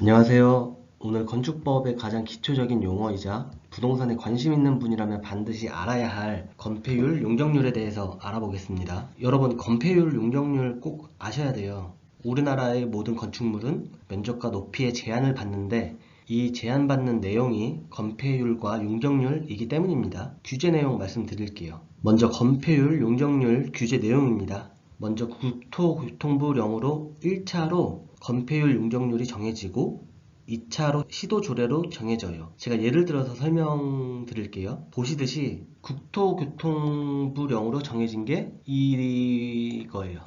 안녕하세요. 오늘 건축법의 가장 기초적인 용어이자 부동산에 관심 있는 분이라면 반드시 알아야 할 건폐율, 용적률에 대해서 알아보겠습니다. 여러분, 건폐율, 용적률 꼭 아셔야 돼요. 우리나라의 모든 건축물은 면적과 높이에 제한을 받는데 이 제한받는 내용이 건폐율과 용적률이기 때문입니다. 규제 내용 말씀드릴게요. 먼저 건폐율, 용적률 규제 내용입니다. 먼저 국토교통부령으로 1차로 건폐율 용적률이 정해지고 2차로 시도조례로 정해져요. 제가 예를 들어서 설명드릴게요. 보시듯이 국토교통부령으로 정해진 게 이거예요.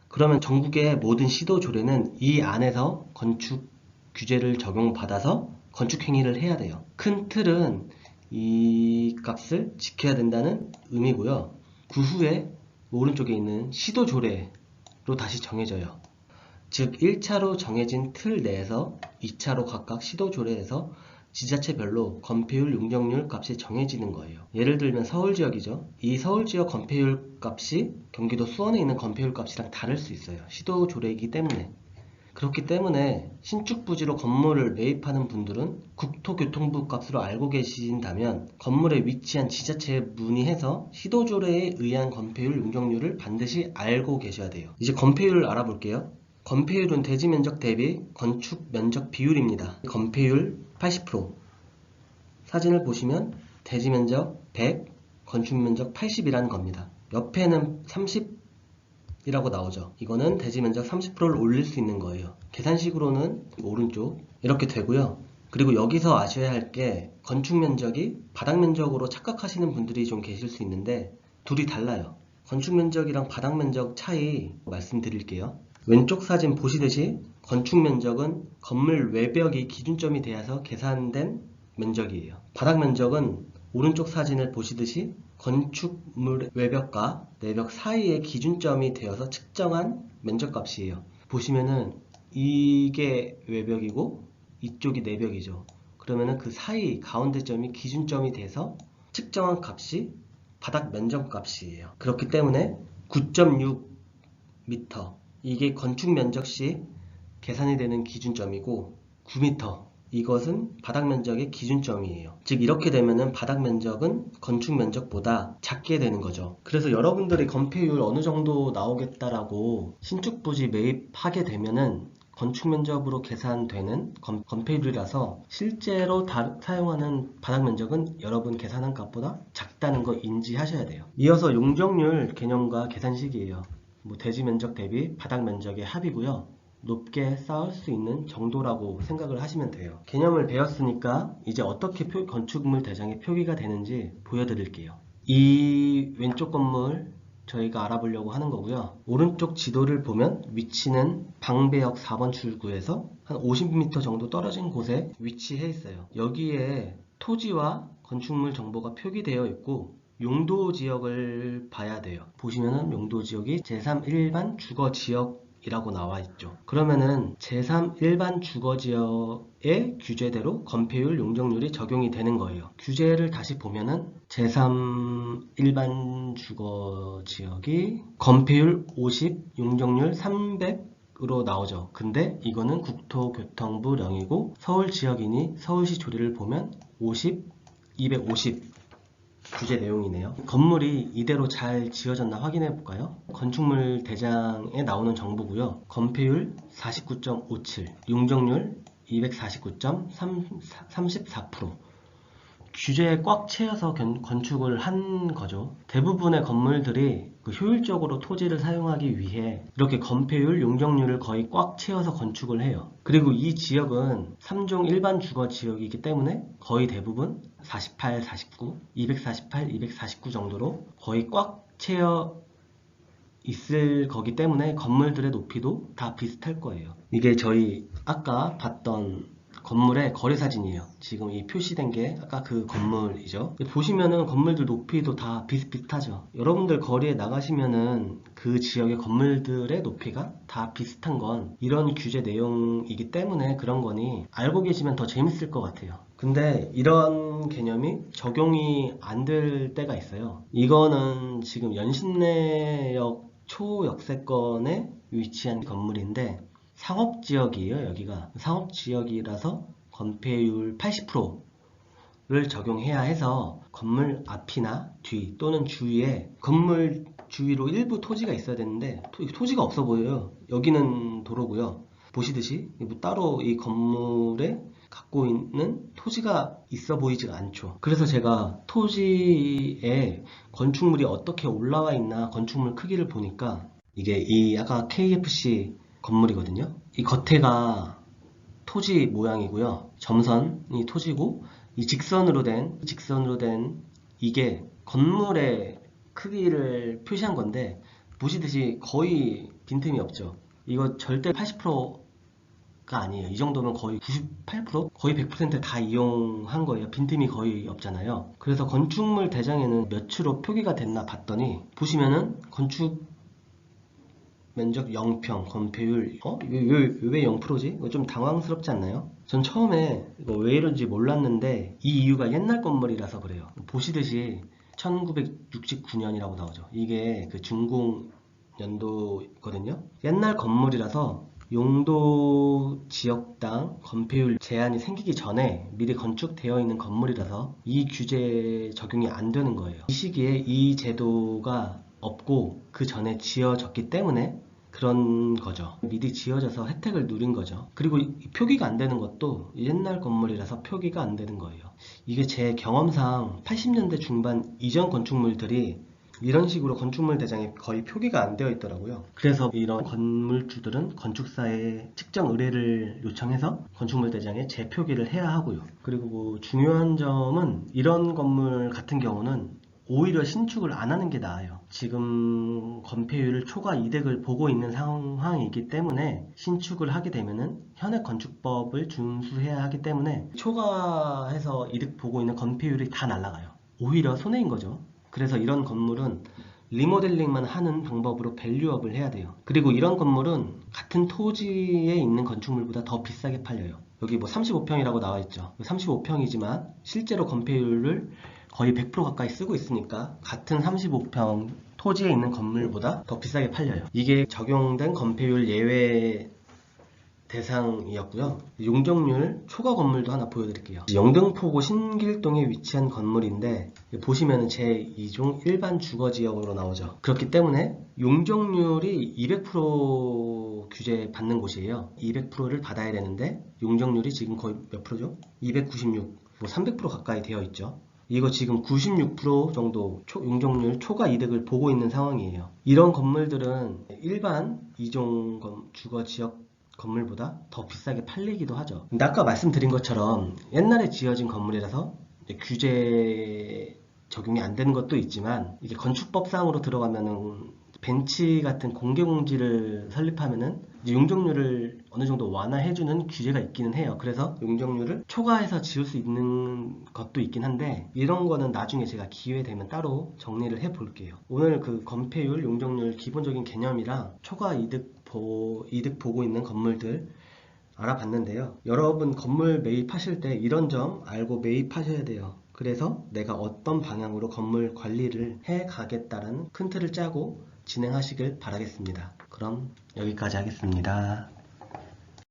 그러면 전국의 모든 시도조례는 이 안에서 건축 규제를 적용받아서 건축행위를 해야 돼요. 큰 틀은 이 값을 지켜야 된다는 의미고요. 그 후에 오른쪽에 있는 시도조례로 다시 정해져요. 즉 1차로 정해진 틀 내에서 2차로 각각 시도조례에서 지자체별로 건폐율, 용적률 값이 정해지는 거예요. 예를 들면 서울지역이죠. 이 서울지역 건폐율 값이 경기도 수원에 있는 건폐율 값이랑 다를 수 있어요. 시도조례이기 때문에. 그렇기 때문에 신축 부지로 건물을 매입하는 분들은 국토교통부 값으로 알고 계신다면 건물에 위치한 지자체에 문의해서 시도조례에 의한 건폐율, 용적률을 반드시 알고 계셔야 돼요. 이제 건폐율을 알아볼게요. 건폐율은 대지면적 대비 건축 면적 비율입니다. 건폐율 80%. 사진을 보시면 대지면적 100, 건축면적 80이라는 겁니다. 옆에는 30이라고 나오죠. 이거는 대지면적 30%를 올릴 수 있는 거예요. 계산식으로는 오른쪽 이렇게 되고요. 그리고 여기서 아셔야 할 게 건축면적이 바닥면적으로 착각하시는 분들이 좀 계실 수 있는데 둘이 달라요. 건축면적이랑 바닥면적 차이 말씀드릴게요. 왼쪽 사진 보시듯이 건축면적은 건물 외벽이 기준점이 되어서 계산된 면적이에요. 바닥면적은 오른쪽 사진을 보시듯이 건축물 외벽과 내벽 사이의 기준점이 되어서 측정한 면적값이에요. 보시면은 이게 외벽이고 이쪽이 내벽이죠. 그러면은 그 사이 가운데 점이 기준점이 돼서 측정한 값이 바닥 면적값이에요. 그렇기 때문에 9.6m 이게 건축 면적 시 계산이 되는 기준점이고 9m 이것은 바닥 면적의 기준점이에요. 즉 이렇게 되면은 바닥 면적은 건축 면적보다 작게 되는 거죠. 그래서 여러분들이 건폐율 어느 정도 나오겠다라고 신축 부지 매입하게 되면은 건축 면적으로 계산되는 건폐율이라서 실제로 사용하는 바닥 면적은 여러분 계산한 값보다 작다는 거 인지하셔야 돼요. 이어서 용적률 개념과 계산식이에요. 대지 면적 대비 바닥 면적의 합이고요. 높게 쌓을 수 있는 정도라고 생각을 하시면 돼요. 개념을 배웠으니까 이제 어떻게 건축물 대장이 표기가 되는지 보여드릴게요. 이 왼쪽 건물 저희가 알아보려고 하는 거고요. 오른쪽 지도를 보면 위치는 방배역 4번 출구에서 한 50m 정도 떨어진 곳에 위치해 있어요. 여기에 토지와 건축물 정보가 표기되어 있고 용도 지역을 봐야 돼요. 보시면은 용도 지역이 제3 일반 주거 지역이라고 나와 있죠. 그러면은 제3 일반 주거 지역의 규제대로 건폐율, 용적률이 적용이 되는 거예요. 규제를 다시 보면은 제3 일반 주거 지역이 건폐율 50, 용적률 300으로 나오죠. 근데 이거는 국토교통부령이고 서울 지역이니 서울시 조례를 보면 50, 250 규제 내용이네요. 건물이 이대로 잘 지어졌나 확인해 볼까요? 건축물 대장에 나오는 정보고요. 건폐율 49.57, 용적률 249.34%. 규제에 꽉 채워서 건축을 한 거죠. 대부분의 건물들이 효율적으로 토지를 사용하기 위해 이렇게 건폐율, 용적률을 거의 꽉 채워서 건축을 해요. 그리고 이 지역은 3종 일반 주거 지역이기 때문에 거의 대부분 48, 49, 248, 249 정도로 거의 꽉 채워 있을 거기 때문에 건물들의 높이도 다 비슷할 거예요. 이게 저희 아까 봤던 건물의 거래 사진이에요. 지금 이 표시된 게 아까 그 건물이죠. 보시면은 건물들 높이도 다 비슷비슷하죠. 여러분들 거리에 나가시면은 그 지역의 건물들의 높이가 다 비슷한 건 이런 규제 내용이기 때문에 그런 거니 알고 계시면 더 재밌을 것 같아요. 근데 이런 개념이 적용이 안 될 때가 있어요. 이거는 지금 연신내역 초역세권에 위치한 건물인데 상업지역이에요. 여기가 상업지역이라서 건폐율 80%를 적용해야 해서 건물 앞이나 뒤 또는 주위에 건물 주위로 일부 토지가 있어야 되는데 토지가 없어 보여요. 여기는 도로고요. 보시듯이 뭐 따로 이 건물에 갖고 있는 토지가 있어 보이지가 않죠. 그래서 제가 토지에 건축물이 어떻게 올라와 있나 건축물 크기를 보니까 이게 이 아까 KFC 건물이거든요. 이 겉에가 토지 모양이고요. 점선이 토지고 이 직선으로 된 이게 건물의 크기를 표시한 건데 보시듯이 거의 빈틈이 없죠. 이거 절대 80%가 아니에요. 이 정도면 거의 98%? 거의 100% 다 이용한 거예요. 빈틈이 거의 없잖아요. 그래서 건축물 대장에는 몇으로 표기가 됐나 봤더니 보시면은 건축 면적 0평, 건폐율 왜 0%지? 이거 좀 당황스럽지 않나요? 전 처음에 이거 왜 이런지 몰랐는데 이 이유가 옛날 건물이라서 그래요. 보시듯이 1969년이라고 나오죠. 이게 그 준공 연도거든요. 옛날 건물이라서 용도 지역당 건폐율 제한이 생기기 전에 미리 건축되어 있는 건물이라서 이 규제 적용이 안 되는 거예요. 이 시기에 이 제도가 없고 그 전에 지어졌기 때문에 그런 거죠. 미리 지어져서 혜택을 누린 거죠. 그리고 표기가 안 되는 것도 옛날 건물이라서 표기가 안 되는 거예요. 이게 제 경험상 80년대 중반 이전 건축물들이 이런 식으로 건축물 대장에 거의 표기가 안 되어 있더라고요. 그래서 이런 건물주들은 건축사에 측정 의뢰를 요청해서 건축물 대장에 재표기를 해야 하고요. 그리고 뭐 중요한 점은 이런 건물 같은 경우는 오히려 신축을 안 하는 게 나아요. 지금 건폐율을 초과 이득을 보고 있는 상황이기 때문에 신축을 하게 되면은 현행 건축법을 준수해야 하기 때문에 초과해서 이득 보고 있는 건폐율이 다 날아가요. 오히려 손해인 거죠. 그래서 이런 건물은 리모델링만 하는 방법으로 밸류업을 해야 돼요. 그리고 이런 건물은 같은 토지에 있는 건축물보다 더 비싸게 팔려요. 여기 뭐 35평이라고 나와 있죠. 35평이지만 실제로 건폐율을 거의 100% 가까이 쓰고 있으니까 같은 35평 토지에 있는 건물보다 더 비싸게 팔려요. 이게 적용된 건폐율 예외 대상이었고요. 용적률 초과 건물도 하나 보여드릴게요. 영등포구 신길동에 위치한 건물인데 보시면 제2종 일반 주거지역으로 나오죠. 그렇기 때문에 용적률이 200% 규제 받는 곳이에요. 200%를 받아야 되는데 용적률이 지금 거의 몇 프로죠? 296, 뭐 300% 가까이 되어 있죠. 이거 지금 96% 정도 용적률 초과 이득을 보고 있는 상황이에요. 이런 건물들은 일반 2종 주거지역 건물보다 더 비싸게 팔리기도 하죠. 근데 아까 말씀드린 것처럼 옛날에 지어진 건물이라서 규제 적용이 안 되는 것도 있지만 이게 건축법상으로 들어가면은 벤치 같은 공개공지를 설립하면은 이제 용적률을 어느 정도 완화해주는 규제가 있기는 해요. 그래서 용적률을 초과해서 지을 수 있는 것도 있긴 한데 이런 거는 나중에 제가 기회 되면 따로 정리를 해 볼게요. 오늘 그 건폐율, 용적률 기본적인 개념이랑 초과 이득 보고 있는 건물들 알아봤는데요. 여러분 건물 매입하실 때 이런 점 알고 매입하셔야 돼요. 그래서 내가 어떤 방향으로 건물 관리를 해 가겠다는 큰 틀을 짜고 진행하시길 바라겠습니다. 그럼 여기까지 하겠습니다.